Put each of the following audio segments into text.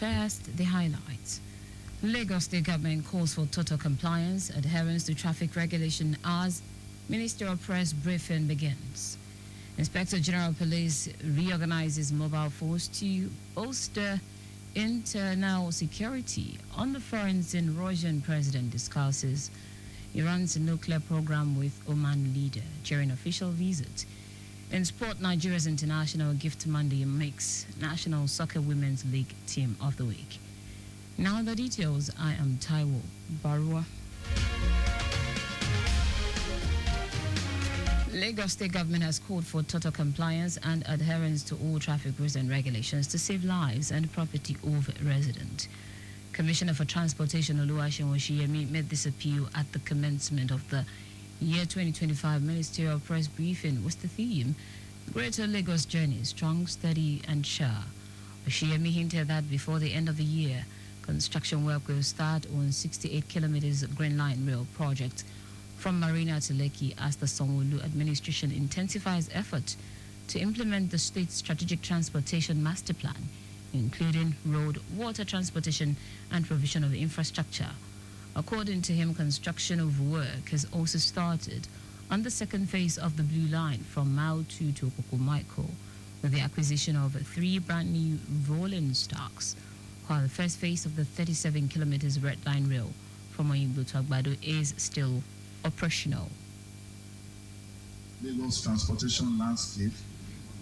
First, the highlights. Lagos State Government calls for total compliance, adherence to traffic regulation as Ministerial Press briefing begins. Inspector General Police reorganizes mobile force to bolster internal security. On the foreign, Russian president discusses Iran's nuclear program with Oman leader during official visit. In sport, Nigeria's International Gift Monday makes National Soccer Women's League Team of the Week. Now the details. I am Taiwo Barua. Lagos State Government has called for total compliance and adherence to all traffic rules and regulations to save lives and property of residents. Commissioner for Transportation Oluwaseun Oshiyemi made this appeal at the commencement of the year 2025 Ministerial Press briefing with the theme Greater Lagos Journey, Strong, Steady and Sure. Oshiyemi hinted that before the end of the year, construction work will start on 68 kilometers Green Line Rail project from Marina to Lekki as the Sanwo-Olu administration intensifies efforts to implement the state's strategic transportation master plan, including road, water transportation and provision of infrastructure. According to him, construction of work has also started on the second phase of the Blue Line from Mile 2 to Okokomaiko, with the acquisition of 3 brand new rolling stocks, while the first phase of the 37 kilometers Red Line Rail from Oyingbo to Agbado is still operational. Lagos transportation landscape,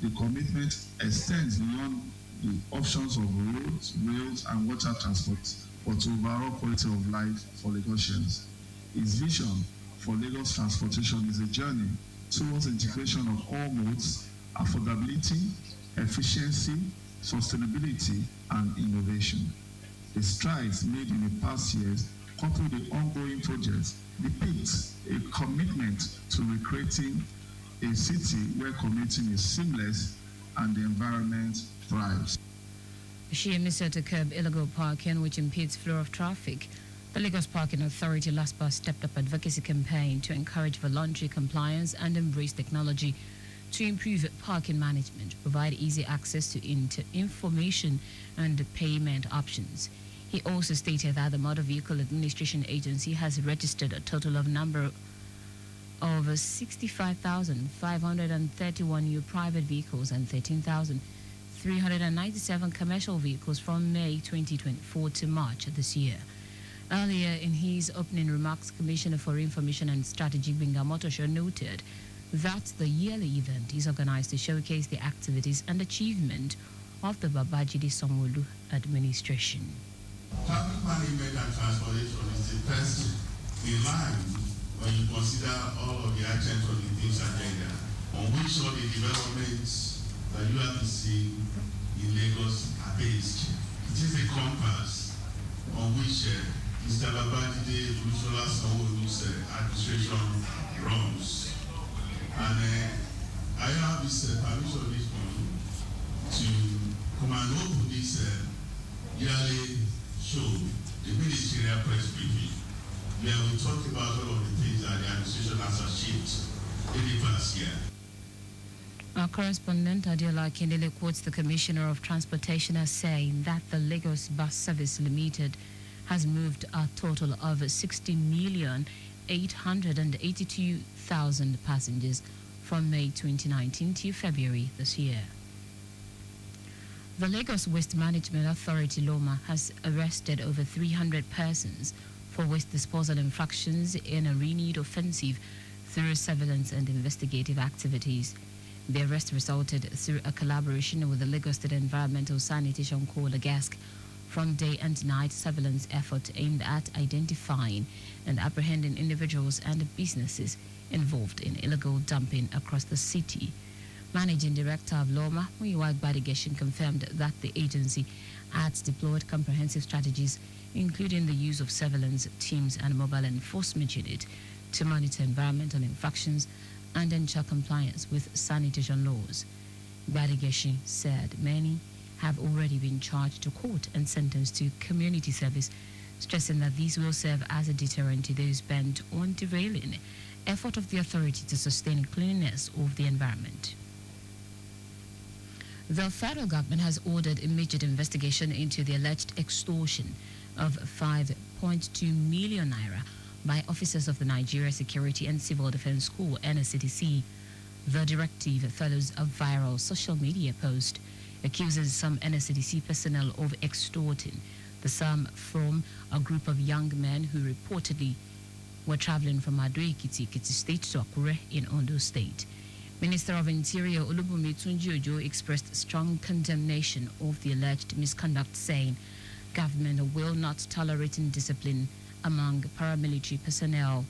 the commitment extends beyond the options of roads, rails, and water transport, but to overall quality of life for Lagosians. His vision for Lagos transportation is a journey towards integration of all modes, affordability, efficiency, sustainability, and innovation. The strides made in the past years, coupled with ongoing projects, depicts a commitment to recreating a city where commuting is seamless and the environment thrives. Oshiyemi said to curb illegal parking, which impedes flow of traffic. The Lagos Parking Authority last year stepped up advocacy campaign to encourage voluntary compliance and embrace technology to improve parking management, provide easy access to information and payment options. He also stated that the Motor Vehicle Administration Agency has registered a total of number of 65,531 new private vehicles and 13,397 commercial vehicles from May 2024 to March this year. Earlier in his opening remarks, Commissioner for Information and Strategy Gbenga Omotosho noted that the yearly event is organized to showcase the activities and achievement of the Babajide Sanwo-Olu administration. Traffic management and transportation is the first in line when you consider all of the items on the things agenda, on which all the developments that you have to see in Lagos are based. It is a compass on which Mr. Babajide Sanwo-Olu's administration runs. And I have this permission this morning to come and open this yearly show, the Ministerial Press briefing, where we talk about all of the things that the administration has achieved in the past year. Our correspondent Adiola Kindele quotes the Commissioner of Transportation as saying that the Lagos Bus Service Limited has moved a total of 60,882,000 passengers from May 2019 to February this year. The Lagos Waste Management Authority (LOMA) has arrested over 300 persons for waste disposal infractions in a renewed offensive through surveillance and investigative activities. The arrest resulted through a collaboration with the Lagos State Environmental Sanitation Corps (LAGASC) from day and night surveillance effort aimed at identifying and apprehending individuals and businesses involved in illegal dumping across the city. Managing Director of LOMA, Muyiwa Gbadigeshin, confirmed that the agency has deployed comprehensive strategies, including the use of surveillance teams and mobile enforcement unit to monitor environmental infractions and ensure compliance with sanitation laws. Gbadigeshin said many have already been charged to court and sentenced to community service, stressing that these will serve as a deterrent to those bent on derailing effort of the authority to sustain cleanliness of the environment. The federal government has ordered immediate investigation into the alleged extortion of 5.2 million naira by officers of the Nigeria Security and Civil Defense Corps (NSCDC). The directive follows a viral social media post accusing some NSCDC personnel of extorting the sum from a group of young men who reportedly were traveling from Ado-Ekiti State to Akure in Ondo State. Minister of Interior Olubunmi Tunji-Ojo expressed strong condemnation of the alleged misconduct, saying government will not tolerate indiscipline among paramilitary personnel.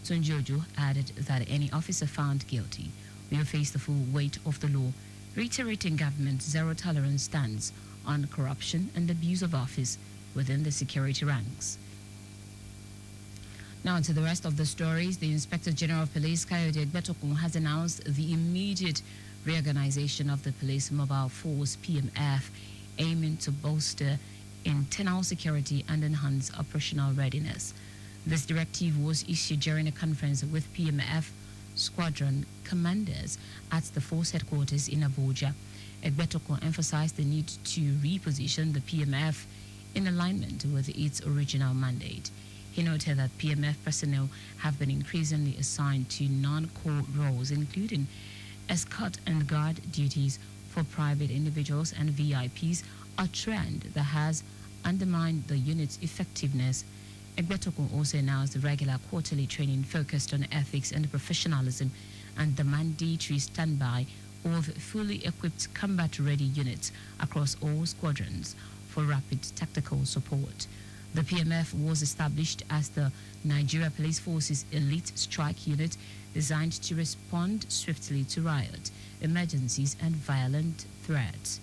Tunji-Ojo added that any officer found guilty will face the full weight of the law, reiterating government's zero-tolerance stance on corruption and abuse of office within the security ranks. Now to the rest of the stories. The Inspector General of Police, Kayode Egbetokun, has announced the immediate reorganization of the Police Mobile Force (PMF), aiming to bolster internal security and enhance operational readiness. This directive was issued during a conference with PMF squadron commanders at the force headquarters in Abuja. Egbetokun emphasized the need to reposition the PMF in alignment with its original mandate. He noted that PMF personnel have been increasingly assigned to non-core roles, including escort and guard duties for private individuals and VIPs, a trend that has undermined the unit's effectiveness. Egbetokun also announced regular quarterly training focused on ethics and professionalism and the mandatory standby of fully equipped combat-ready units across all squadrons for rapid tactical support. The PMF was established as the Nigeria Police Force's elite strike unit designed to respond swiftly to riot, emergencies, and violent threats.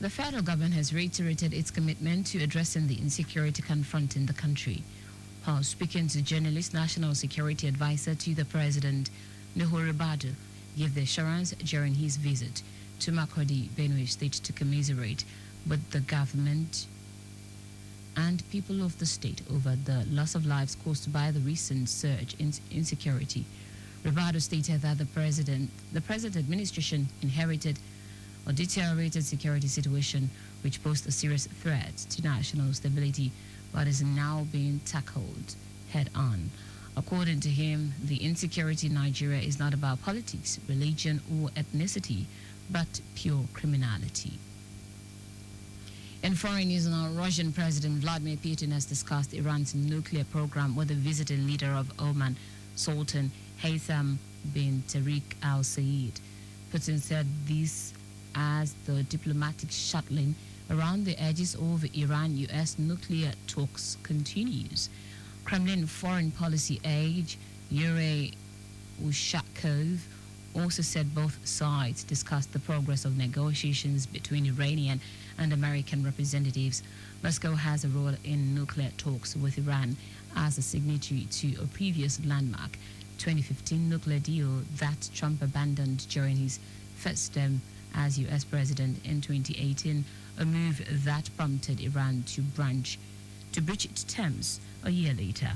The federal government has reiterated its commitment to addressing the insecurity confronting the country. While speaking to journalists, National Security Advisor to the President, Nuhu Ribadu, gave the assurance during his visit to Makurdi, Benue State, to commiserate with the government and people of the state over the loss of lives caused by the recent surge in insecurity. Ribadu stated that the present administration inherited a deteriorated security situation which posed a serious threat to national stability, but is now being tackled head-on. According to him, the insecurity in Nigeria is not about politics, religion, or ethnicity, but pure criminality. In foreign news now, Russian President Vladimir Putin has discussed Iran's nuclear program with the visiting leader of Oman, Sultan Haytham bin Tariq Al Said. Putin said this as the diplomatic shuttling around the edges of Iran-US nuclear talks continues. Kremlin foreign policy aide Yuri Ushakov also said both sides discussed the progress of negotiations between Iranian and American representatives. Moscow has a role in nuclear talks with Iran as a signatory to a previous landmark 2015 nuclear deal that Trump abandoned during his first term as U.S. president in 2018, a move that prompted Iran to breach its terms a year later.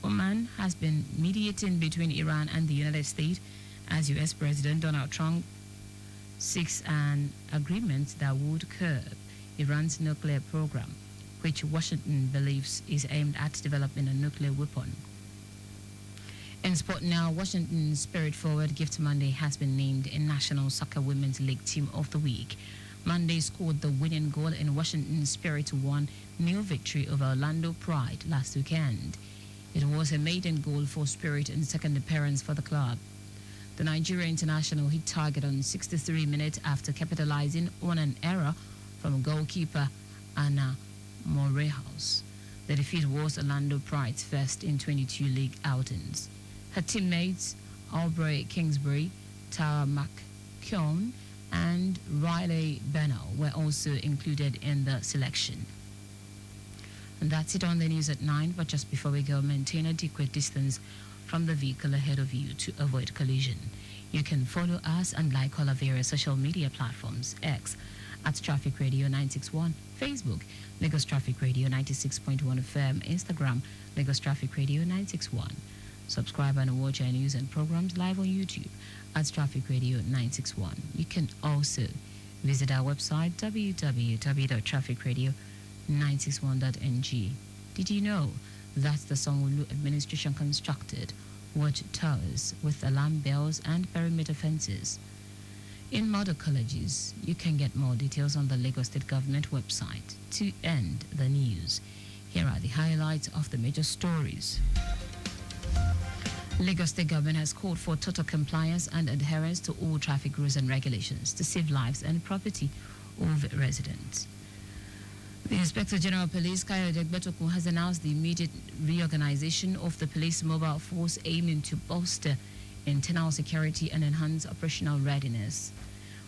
Oman has been mediating between Iran and the United States as U.S. President Donald Trump seeks an agreement that would curb Iran's nuclear program, which Washington believes is aimed at developing a nuclear weapon. In sport now, Washington Spirit forward Gift Monday has been named in National Soccer Women's League Team of the Week. Monday scored the winning goal in Washington Spirit's 1-0 victory over Orlando Pride last weekend. It was a maiden goal for Spirit and second appearance for the club. The Nigeria international hit target on 63 minutes after capitalizing on an error from goalkeeper Anna Morehouse. The defeat was Orlando Pride's first in 22 league outings. Her teammates Aubrey Kingsbury, Tara McKeown, and Riley Bennell were also included in the selection. And that's it on the news at 9, but just before we go, maintain adequate distance from the vehicle ahead of you to avoid collision. You can follow us and like all our various social media platforms: X at Traffic Radio 961, Facebook, Lagos Traffic Radio 96.1 FM, Instagram, Lagos Traffic Radio 961. Subscribe and watch our news and programs live on YouTube at Traffic Radio 961. You can also visit our website www.trafficradio961.ng. Did you know that the Sanwo-Olu administration constructed watch towers with alarm bells and perimeter fences? In model colleges, you can get more details on the Lagos State Government website. To end the news, here are the highlights of the major stories. Lagos State Government has called for total compliance and adherence to all traffic rules and regulations to save lives and property of residents. The Inspector General of Police, Kayode Egbetokun, has announced the immediate reorganization of the police mobile force aiming to bolster internal security and enhance operational readiness.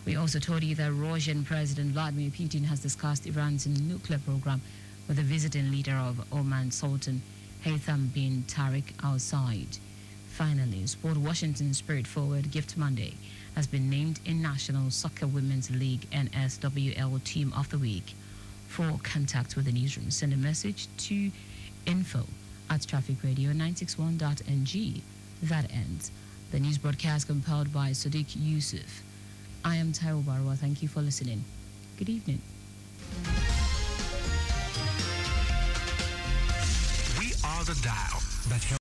We also told you that Russian President Vladimir Putin has discussed Iran's nuclear program with the visiting leader of Oman, Sultan Haytham bin Tariq Al Said. Finally, Sport Washington Spirit forward Gift Monday has been named in National Soccer Women's League NSWL Team of the Week. For contact with the newsroom, send a message to info@trafficradio961.ng. That ends the news broadcast compiled by Sadiq Yusuf. I am Taiwo Barwa. Thank you for listening. Good evening. We are the dial that helps.